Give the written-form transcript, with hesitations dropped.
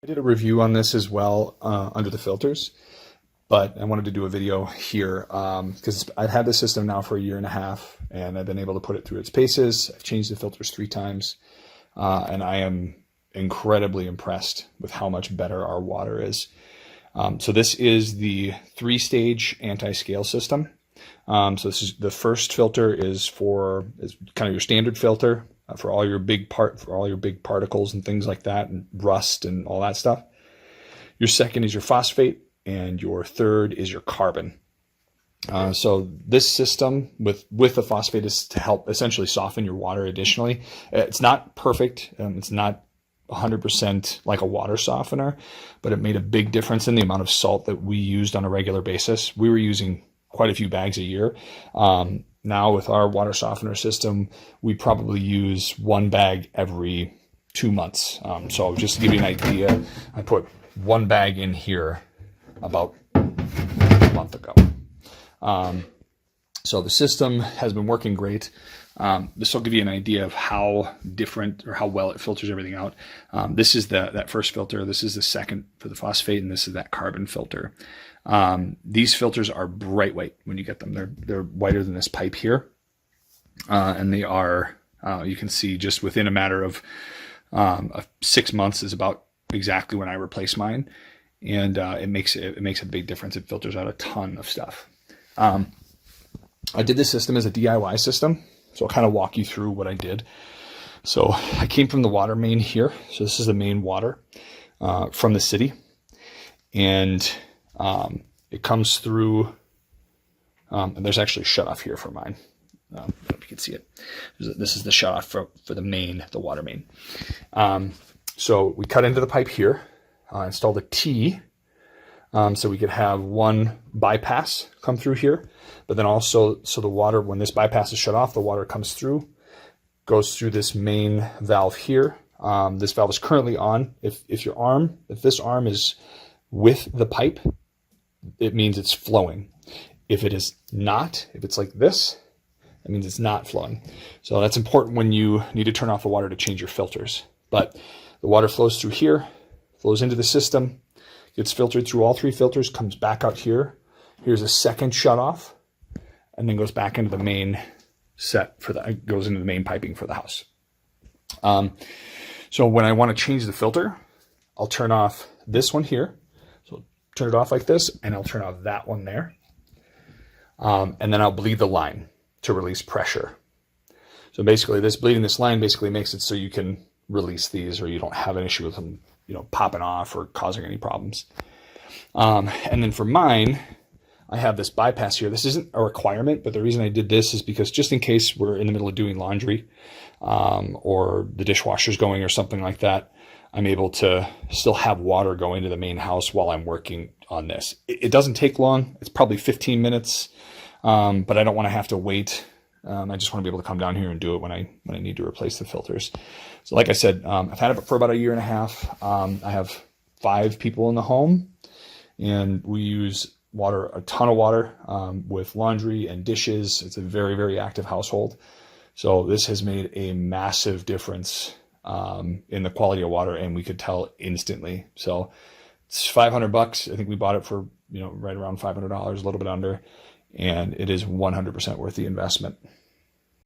I did a review on this as well under the filters, but I wanted to do a video here because I've had the system now for 1.5 years and I've been able to put it through its paces. I've changed the filters 3 times and I am incredibly impressed with how much better our water is. So this is the 3-stage anti-scale system. So this is the first filter is kind of your standard filter for all your big particles and things like that, and rust and all that stuff. Your second is your phosphate, and your third is your carbon. So this system with the phosphate is to help essentially soften your water additionally. It's not perfect. It's not 100% like a water softener, but it made a big difference in the amount of salt that we used on a regular basis. We were using quite a few bags a year. Now with our water softener system, we probably use 1 bag every 2 months. So just to give you an idea, I put 1 bag in here about a month ago. So the system has been working great. This will give you an idea of how different or how well it filters everything out. This is that first filter. This is the second for the phosphate, and this is that carbon filter. These filters are bright white when you get them. They're whiter than this pipe here, and they are. You can see just within a matter of 6 months is about exactly when I replaced mine, and it makes a big difference. It filters out a ton of stuff. I did this system as a DIY system, so I'll kind of walk you through what I did. So I came from the water main here. So this is the main water from the city, and it comes through, and there's actually a shutoff here for mine. I don't know if you can see it. This is the shutoff for the water main. So we cut into the pipe here, installed a T, so we could have one bypass come through here, but then also, so the water, when this bypass is shut off, the water comes through, goes through this main valve here. This valve is currently on. If this arm is with the pipe, it means it's flowing. If it is not, if it's like this, that means it's not flowing. So that's important when you need to turn off the water to change your filters. But the water flows through here, flows into the system, gets filtered through all 3 filters, comes back out here. Here's a second shut off, and then goes back into the main set goes into the main piping for the house. So when I want to change the filter, I'll turn off this one here. So turn it off like this, and I'll turn off that one there. And then I'll bleed the line to release pressure. So basically bleeding this line basically makes it so you can release these, or you don't have an issue with them, popping off or causing any problems. And then for mine, I have this bypass here. This isn't a requirement, but the reason I did this is because just in case we're in the middle of doing laundry, or the dishwasher's going or something like that, I'm able to still have water go into the main house while I'm working on this. It doesn't take long. It's probably 15 minutes, but I don't want to have to wait. I just want to be able to come down here and do it when I need to replace the filters. So like I said, I've had it for about 1.5 years. I have 5 people in the home, and we use a ton of water with laundry and dishes. It's a very, very active household. So this has made a massive difference in the quality of water, and we could tell instantly. So it's $500. I think we bought it for right around $500, a little bit under, and it is 100% worth the investment.